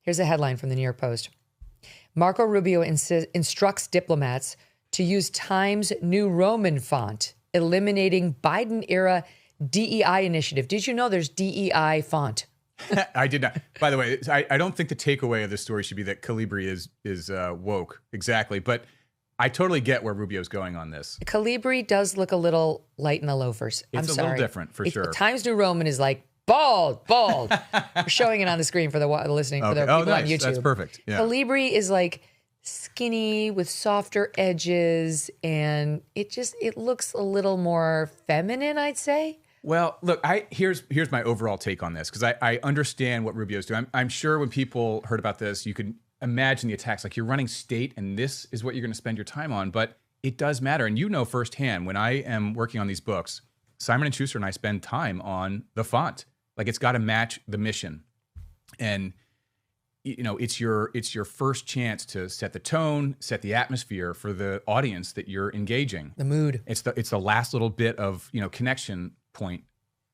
Here's a headline from the New York Post. Marco Rubio instructs diplomats to use Times New Roman font, eliminating Biden-era DEI initiative. Did you know there's DEI font? I did not. By the way, I don't think the takeaway of this story should be that Calibri is woke. Exactly. But I totally get where Rubio's going on this. Calibri does look a little light in the loafers. It's a little different, for sure. Times New Roman is like bald. We're showing it on the screen for the listening, for the people on YouTube. That's perfect. Yeah. Calibri is like skinny with softer edges, and it looks a little more feminine, I'd say. Well, look, here's my overall take on this, because I understand what Rubio's doing. I'm sure when people heard about this, you could imagine the attacks. Like, you're running state, and this is what you're going to spend your time on. But it does matter, and you know firsthand, when I am working on these books, Simon & Schuster and I spend time on the font. Like, it's got to match the mission, and you know, it's your first chance to set the tone, set the atmosphere for the audience that you're engaging. The mood. It's the last little bit of, connection point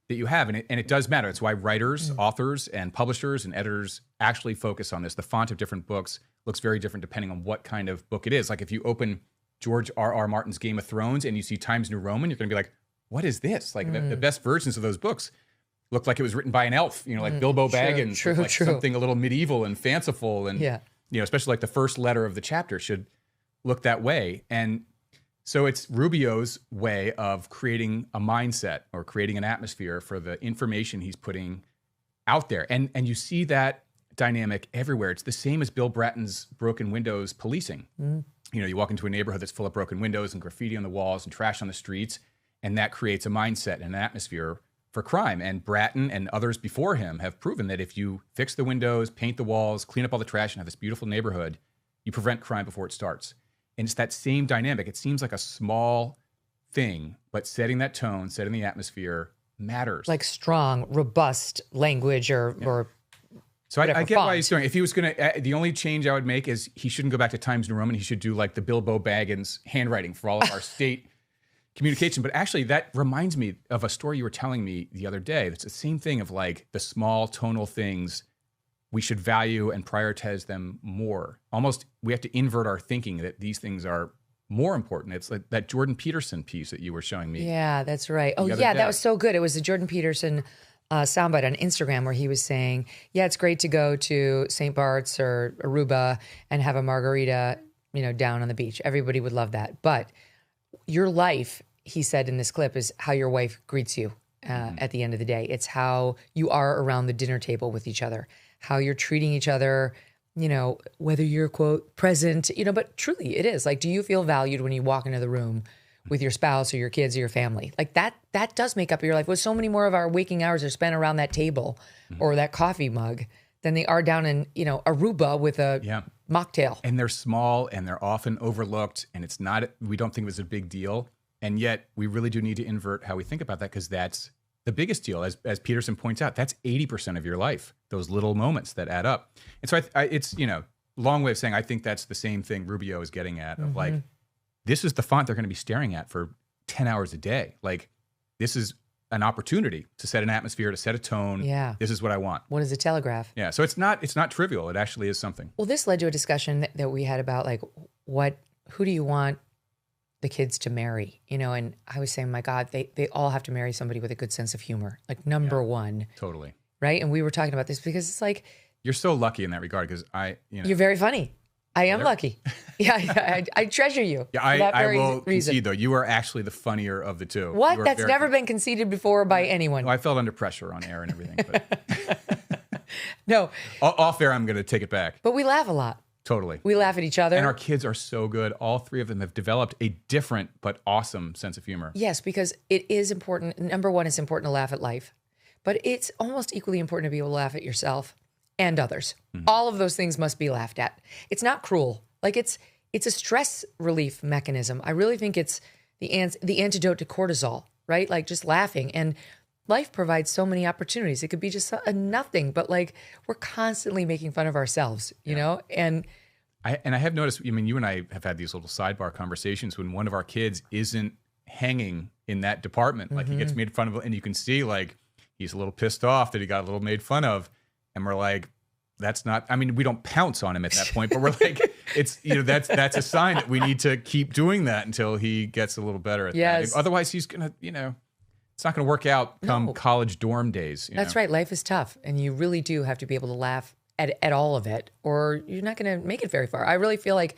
that you have, and it does matter. It's why writers, authors, and publishers and editors actually focus on this. The font of different books looks very different depending on what kind of book it is. Like, if you open George R.R. Martin's Game of Thrones and you see Times New Roman, you're going to be like, what is this? Like, the best versions of those books looked like it was written by an elf, like Bilbo Baggins, true. Something a little medieval and fanciful. And, especially like the first letter of the chapter should look that way. And so it's Rubio's way of creating a mindset or creating an atmosphere for the information he's putting out there. And you see that dynamic everywhere. It's the same as Bill Bratton's broken windows policing. You walk into a neighborhood that's full of broken windows and graffiti on the walls and trash on the streets, and that creates a mindset and an atmosphere for crime. And Bratton and others before him have proven that if you fix the windows, paint the walls, clean up all the trash, and have this beautiful neighborhood, you prevent crime before it starts. And it's that same dynamic. It seems like a small thing, but setting that tone, setting the atmosphere matters. Like strong, robust language or So I get why he's doing it. If he was going to, the only change I would make is he shouldn't go back to Times New Roman. He should do like the Bilbo Baggins handwriting for all of our state communication. But actually, that reminds me of a story you were telling me the other day. It's the same thing of like the small tonal things. We should value and prioritize them more. Almost, we have to invert our thinking that these things are more important. It's like that Jordan Peterson piece that you were showing me. Yeah, that's right. Oh, yeah, that was so good. It was the Jordan Peterson soundbite on Instagram where he was saying, yeah, it's great to go to St. Bart's or Aruba and have a margarita, down on the beach. Everybody would love that. But your life, he said in this clip, is how your wife greets you at the end of the day. It's how you are around the dinner table with each other, how you're treating each other, whether you're, quote, present, but truly it is. Like, do you feel valued when you walk into the room with your spouse or your kids or your family? Like that does make up your life. With so many more of our waking hours are spent around that table or that coffee mug than they are down in, Aruba with a mocktail. And they're small and they're often overlooked, and we don't think it was a big deal. And yet we really do need to invert how we think about that, because that's the biggest deal. As Peterson points out, that's 80% of your life, those little moments that add up. And so it's, long way of saying, I think that's the same thing Rubio is getting at, of like, this is the font they're going to be staring at for 10 hours a day. Like, this is an opportunity to set an atmosphere, to set a tone. Yeah. This is what I want. What is a telegraph? Yeah. So it's not trivial. It actually is something. Well, this led to a discussion that we had about like, who do you want the kids to marry? And I was saying, my God, they all have to marry somebody with a good sense of humor. Like, number one. Totally. Right. And we were talking about this because it's like, you're so lucky in that regard, because you're very funny. I am lucky. Yeah, I treasure you. Yeah, I will concede, though. You are actually the funnier of the two. What? That's never been conceded before by anyone. Well, I felt under pressure on air and everything. But no. Off air, I'm going to take it back. But we laugh a lot. Totally. We laugh at each other. And our kids are so good. All three of them have developed a different but awesome sense of humor. Yes, because it is important. Number one, it's important to laugh at life. But it's almost equally important to be able to laugh at yourself and others. All of those things must be laughed at. It's not cruel. Like, it's a stress relief mechanism. I really think it's the antidote to cortisol, right? Like, just laughing. And life provides so many opportunities. It could be just a nothing, but like, we're constantly making fun of ourselves, you know? And I have noticed, you and I have had these little sidebar conversations when one of our kids isn't hanging in that department. Like, he gets made fun of, and you can see like he's a little pissed off that he got a little made fun of. And we're like, that's not, I mean, we don't pounce on him at that point, but we're like, it's, that's a sign that we need to keep doing that until he gets a little better at that. Otherwise he's going to, it's not going to work out come college dorm days. That's right. Life is tough. And you really do have to be able to laugh at all of it, or you're not going to make it very far. I really feel like,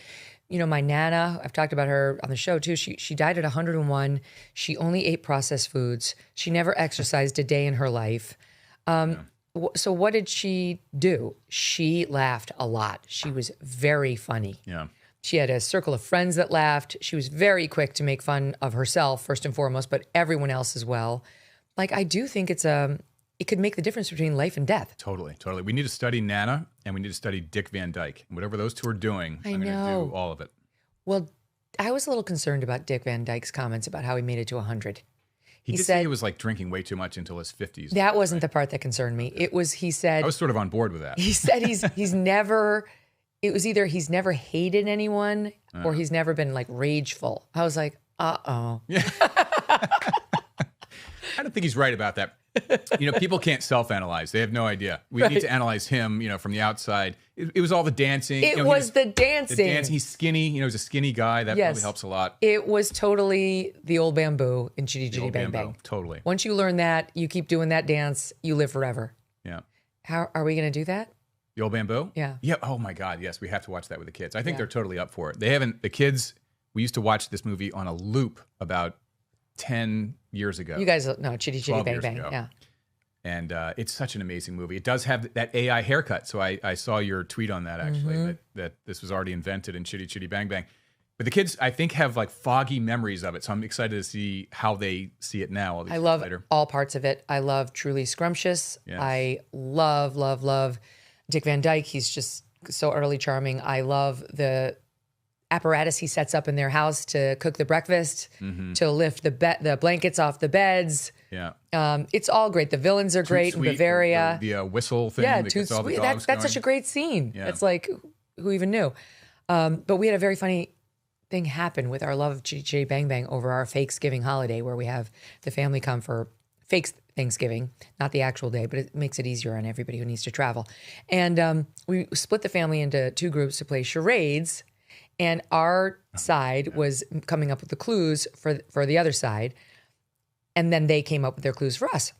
my Nana, I've talked about her on the show too. She died at 101. She only ate processed foods. She never exercised a day in her life. So what did she do? She laughed a lot. She was very funny. Yeah. She had a circle of friends that laughed. She was very quick to make fun of herself, first and foremost, but everyone else as well. Like, I do think it could make the difference between life and death. Totally. We need to study Nana, and we need to study Dick Van Dyke. Whatever those two are doing, I'm going to do all of it. Well, I was a little concerned about Dick Van Dyke's comments about how he made it to 100. He said he was like drinking way too much until his 50s. That wasn't the part that concerned me. It was, he said... I was sort of on board with that. He said he's never... It was either he's never hated anyone or he's never been like rageful. I was like, uh-oh. Yeah. I don't think he's right about that. People can't self-analyze. They have no idea. We need to analyze him, from the outside. It was all the dancing. It was the dancing. He's skinny. He's a skinny guy. That probably helps a lot. It was totally the old bamboo in Chitty Chitty Bang Bang. Totally. Once you learn that, you keep doing that dance, you live forever. Yeah. How are we going to do that? The old bamboo? Yeah. Yeah. Oh my God. Yes. We have to watch that with the kids. I think they're totally up for it. The kids, we used to watch this movie on a loop about 10 years ago. You guys know Chitty Chitty Bang Bang. Ago. Yeah. And it's such an amazing movie. It does have that AI haircut. So I saw your tweet on that, actually, that this was already invented in Chitty Chitty Bang Bang. But the kids, I think, have like foggy memories of it. So I'm excited to see how they see it now. All these I love later. all parts of it. I love Truly Scrumptious. Yes. I love Dick Van Dyke. He's just so utterly charming. I love the apparatus he sets up in their house to cook the breakfast, to lift the blankets off the beds. Yeah. It's all great. The villains are great in Bavaria. The whistle thing. Yeah, that Too gets all the Sweet. dogs That's going. such a great scene. Yeah. It's like, who even knew? But we had a very funny thing happen with our love of Chitty Chitty Bang Bang over our Fakesgiving holiday, where we have the family come for fake Thanksgiving, not the actual day, but it makes it easier on everybody who needs to travel. And we split the family into two groups to play charades. And our side was coming up with the clues for the other side. And then they came up with their clues for us.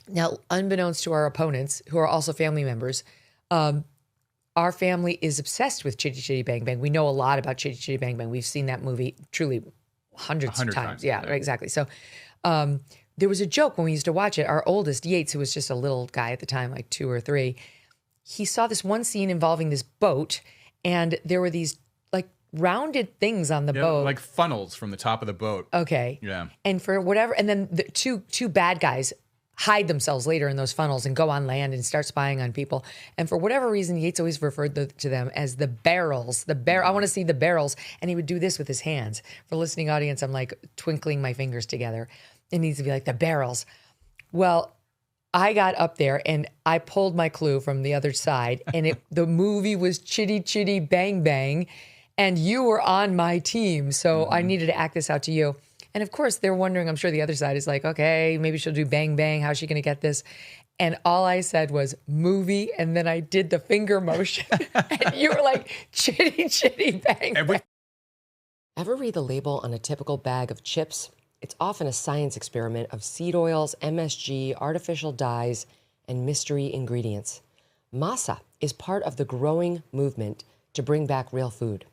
Now, unbeknownst to our opponents, who are also family members, our family is obsessed with Chitty Chitty Bang Bang. We know a lot about Chitty Chitty Bang Bang. We've seen that movie truly hundreds of times. Yeah, exactly. So there was a joke when we used to watch it. Our oldest, Yates, who was just a little guy at the time, like 2 or 3, he saw this one scene involving this boat, and there were these like rounded things on the boat. Like funnels from the top of the boat. Okay. Yeah. And for whatever, and then the two bad guys hide themselves later in those funnels and go on land and start spying on people. And for whatever reason, Yates always referred to them as the barrels. I want to see the barrels. And he would do this with his hands. For listening audience, I'm like twinkling my fingers together. It needs to be like the barrels. Well, I got up there and I pulled my clue from the other side, and the movie was Chitty Chitty Bang Bang, and you were on my team. So I needed to act this out to you. And of course, they're wondering, I'm sure the other side is like, okay, maybe she'll do Bang Bang. How's she going to get this? And all I said was movie, and then I did the finger motion. And you were like, Chitty Chitty Bang Bang. Ever read the label on a typical bag of chips? It's often a science experiment of seed oils, MSG, artificial dyes, and mystery ingredients. Masa is part of the growing movement to bring back real food.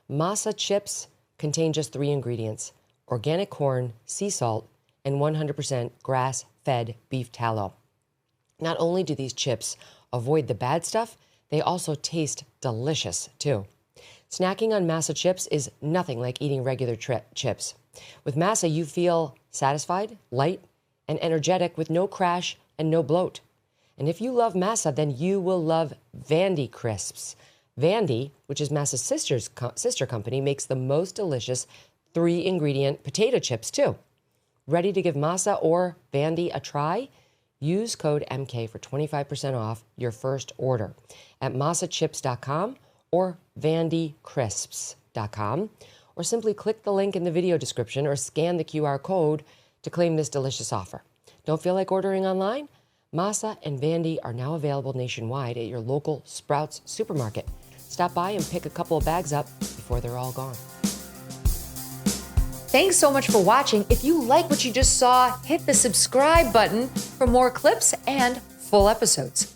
Masa chips contain just 3 ingredients: organic corn, sea salt, and 100% grass-fed beef tallow. Not only do these chips avoid the bad stuff, they also taste delicious too. Snacking on Masa chips is nothing like eating regular chips. With Masa, you feel satisfied, light, and energetic with no crash and no bloat. And if you love Masa, then you will love Vandy Crisps. Vandy, which is Masa's sister company, makes the most delicious 3-ingredient potato chips too. Ready to give Masa or Vandy a try? Use code MK for 25% off your first order at masachips.com or vandycrisps.com, or simply click the link in the video description or scan the QR code to claim this delicious offer. Don't feel like ordering online? Masa and Vandy are now available nationwide at your local Sprouts supermarket. Stop by and pick a couple of bags up before they're all gone. Thanks so much for watching. If you like what you just saw, hit the subscribe button for more clips and full episodes.